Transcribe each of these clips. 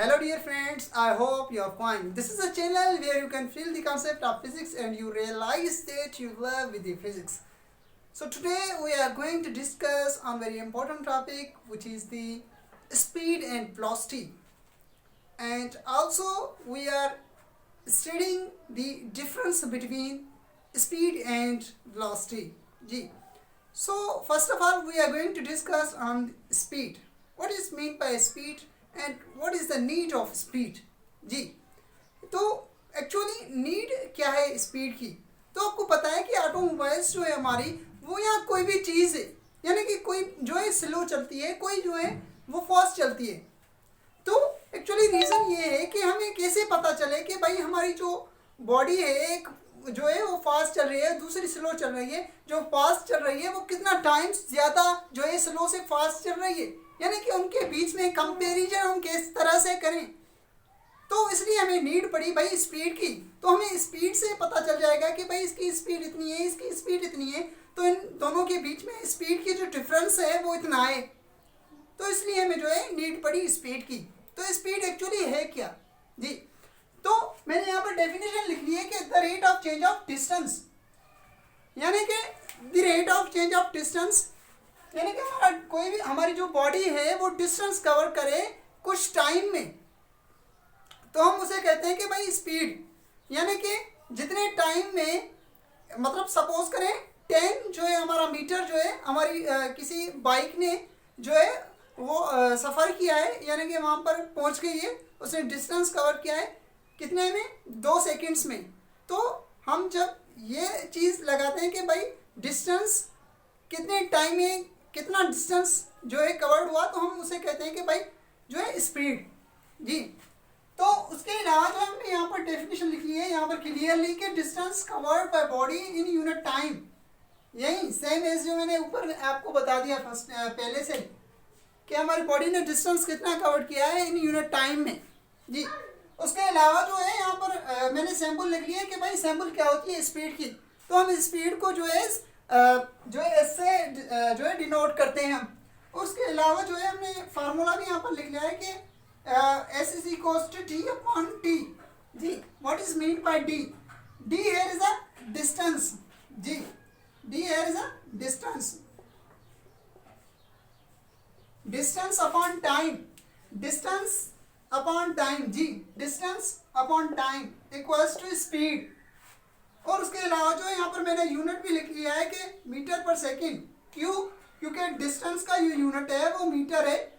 Hello dear friends, I hope you are fine. This is a channel where you can feel the concept of physics and you realize that you love with the physics. So today we are going to discuss on very important topic, which is the speed and velocity. And also we are studying the difference between speed and velocity. Ji. So first of all we are going to discuss on speed. What is meant by speed and what is the need of speed? जी, तो actually need क्या है speed की? तो आपको पता है कि automobiles जो है हमारी, वो यहाँ कोई भी चीज़ है, यानी कि कोई जो है स्लो चलती है, कोई जो है वो फास्ट चलती है. तो एक्चुअली रीज़न ये है कि हमें कैसे पता चले कि भाई हमारी जो बॉडी है, एक जो है वो फास्ट चल रही है, दूसरी स्लो चल रही है. जो फास्ट चल रही है वो कितना टाइम ज़्यादा जो है स्लो से फास्ट चल रही है, यानी कि उनके बीच में कंपैरिजन हम किस तरह से करें. तो इसलिए हमें नीड पड़ी भाई स्पीड की. तो हमें स्पीड से पता चल जाएगा कि भाई इसकी स्पीड इतनी है, इसकी स्पीड इतनी है, तो इन दोनों के बीच में स्पीड की जो डिफरेंस है वो इतना है. तो इसलिए हमें जो है नीड पड़ी स्पीड की. तो स्पीड एक्चुअली है क्या जी? तो मैंने यहाँ पर डेफिनेशन लिख ली है कि the rate of change of distance, यानी कि the rate of change of distance, यानी कि हमारा कोई भी हमारी जो बॉडी है वो डिस्टेंस कवर करे कुछ टाइम में, तो हम उसे कहते हैं कि भाई स्पीड. यानी कि जितने टाइम में, मतलब सपोज करें 10 जो है हमारा मीटर जो है हमारी किसी बाइक ने जो है वो सफ़र किया है, यानी कि वहाँ पर पहुँच गई है, उसने डिस्टेंस कवर किया है कितने में, 2 सेकेंड्स में. तो हम जब ये चीज़ लगाते हैं कि भाई डिस्टेंस कितने टाइम में कितना डिस्टेंस जो है कवर्ड हुआ, तो हम उसे कहते हैं कि भाई जो है स्पीड जी. तो उसके अलावा जो हमने यहाँ पर डेफिनेशन लिखी है यहाँ पर क्लियरली कि distance covered by body in unit time. यही सेम एज जो मैंने ऊपर आपको बता दिया फर्स्ट पहले से कि हमारी बॉडी ने डिस्टेंस कितना कवर्ड किया है इन यूनिट टाइम में जी. उसके अलावा जो है यहाँ पर मैंने सैम्पल लिख लिया कि भाई सैम्पल क्या होती है स्पीड की. तो हम स्पीड को जो है इससे जो है डिनोट करते हैं हम. उसके अलावा जो है हमने फार्मूला भी यहाँ पर लिख लिया है कि S is equals to D upon T जी. What is mean by D? D here is a distance जी. D here is a distance. Distance upon time. Distance upon time जी. Distance upon time equals to speed. और उसके अलावा जो है यहाँ पर मैंने यूनिट भी लिख लिया है कि मीटर पर सेकेंड. क्यों? क्योंकि डिस्टेंस का जो यूनिट है वो मीटर है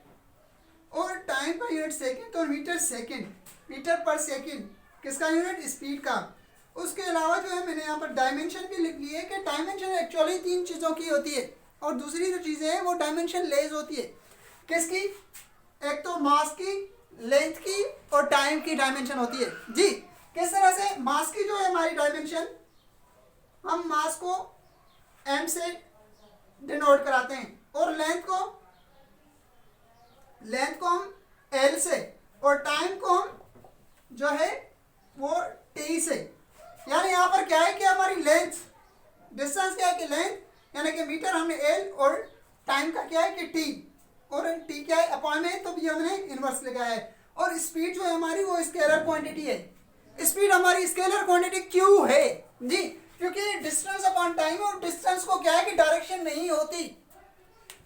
और टाइम का यूनिट सेकेंड, तो मीटर सेकेंड, मीटर पर सेकेंड किसका यूनिट? स्पीड का. उसके अलावा जो है मैंने यहाँ पर डायमेंशन भी लिख ली है कि डायमेंशन एक्चुअली 3 चीज़ों की होती है और दूसरी जो चीज़ें हैं वो डायमेंशन लेस होती है. किसकी? एक तो मास की, लेंथ की और टाइम की डायमेंशन होती है जी. किस तरह से? मास की जो है हमारी डायमेंशन, हम मास को m से डिनोट कराते हैं और लेंथ को हम l से और टाइम को हम जो है वो t से. यानी यहाँ पर क्या है कि हमारी लेंथ, डिस्टेंस क्या है कि लेंथ, यानी कि मीटर हमने l और टाइम का क्या है कि t, और t क्या है अपॉन में, तो भी हमने इनवर्स लगाया है. और स्पीड जो है हमारी वो स्केलर क्वांटिटी है. स्पीड हमारी स्केलर क्वांटिटी क्यों है जी? क्योंकि डिस्टेंस अपॉन टाइम, और डिस्टेंस को क्या है कि डायरेक्शन नहीं होती,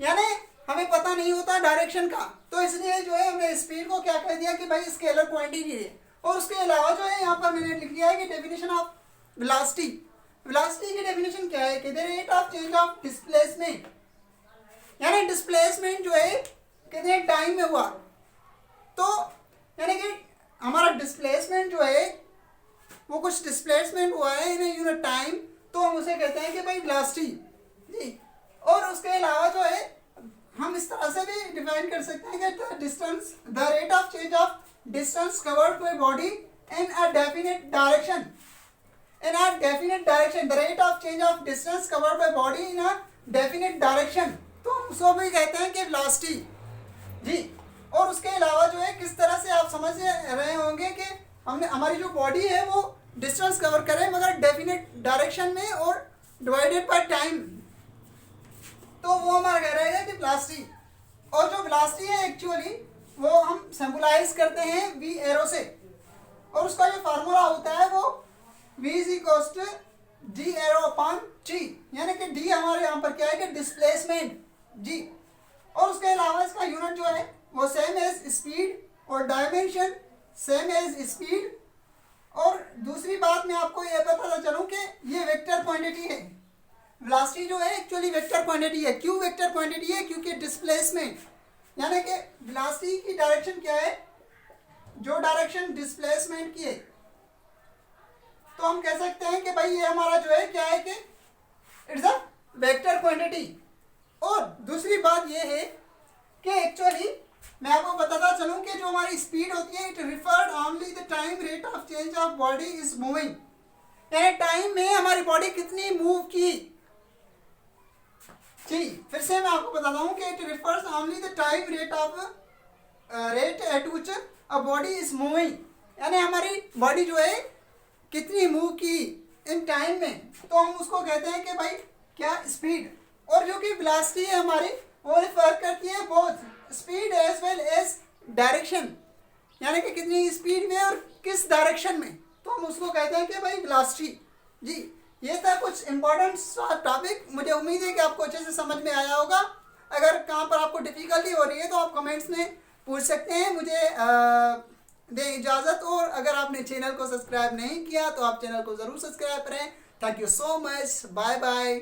यानी हमें पता नहीं होता डायरेक्शन का, तो इसलिए जो है हमने स्पीड को क्या कह दिया कि भाई स्केलर क्वांटिटी है. और उसके अलावा जो है यहाँ पर मैंने लिख दिया है कि डेफिनेशन ऑफ वेलोसिटी. वेलोसिटी की डेफिनेशन क्या है कि the rate of change of displacement, यानी डिस्प्लेसमेंट जो है कितने टाइम में हुआ. तो यानी कि हमारा डिस्प्लेसमेंट जो है वो कुछ डिस्प्लेसमेंट हुआ है इन यूनिट टाइम, तो हम उसे कहते हैं कि भाई वेलोसिटी जी. और उसके अलावा जो है हम इस तरह से भी डिफाइन कर सकते हैं कि distance, the rate of change of distance covered by body in a definite direction, in a definite direction, the rate of change of distance covered by body in a definite direction, तो हम उसको भी कहते हैं कि velocity जी. और उसके अलावा जो है किस तरह से आप समझ रहे होंगे कि हमने हमारी जो बॉडी है वो डिस्टेंस कवर करे मगर डेफिनेट डायरेक्शन में और डिवाइडेड बाय टाइम, तो वो हमारा कह रहेगा कि वेलोसिटी. और जो वेलोसिटी है एक्चुअली वो हम सिंबलाइज करते हैं वी एरो से, और उसका जो फार्मूला होता है वो v is equals to D arrow upon T, यानी कि डी हमारे यहाँ पर क्या है कि डिस्प्लेसमेंट जी, और उसके अलावा इसका यूनिट जो है वो सेम एज स्पीड और डायमेंशन सेम एज स्पीड। और दूसरी बात मैं आपको ये बताता चलूँ कि ये वेक्टर क्वांटिटी है, वेलोसिटी जो है एक्चुअली वेक्टर क्वांटिटी है। क्यों वेक्टर क्वांटिटी है? क्योंकि डिस्प्लेसमेंट यानी कि वेलोसिटी की डायरेक्शन क्या है, जो डायरेक्शन डिस्प्लेसमेंट की है, तो हम कह सकते हैं कि भाई ये हमारा जो है क्या है कि इट्स अ वेक्टर क्वांटिटी। और दूसरी बात ये है कि एक्चुअली मैं आपको बताता चलूं कि जो हमारी स्पीड होती है it referred only the time rate of change of body is moving, यानी टाइम में हमारी बॉडी कितनी मूव की। जी फिर से मैं आपको बताता हूं कि it refers only the time rate at which a body is moving, यानी हमारी बॉडी जो है कितनी मूव की इन टाइम में, तो हम उसको कहते हैं कि भाई क्या स्पीड। और जो कि वेलोसिटी है हमारी वो रिफर करती है both speed as well as direction, यानी कि कितनी स्पीड में और किस डायरेक्शन में, तो हम उसको कहते हैं कि भाई वेलोसिटी। जी ये था कुछ इंपॉर्टेंट टॉपिक, मुझे उम्मीद है कि आपको अच्छे से समझ में आया होगा। अगर कहाँ पर आपको डिफ़िकल्टी हो रही है तो आप कमेंट्स में पूछ सकते हैं, मुझे दें इजाज़त। और अगर आपने चैनल को सब्सक्राइब नहीं किया तो आप चैनल को ज़रूर सब्सक्राइब करें। Thank you so much, bye bye.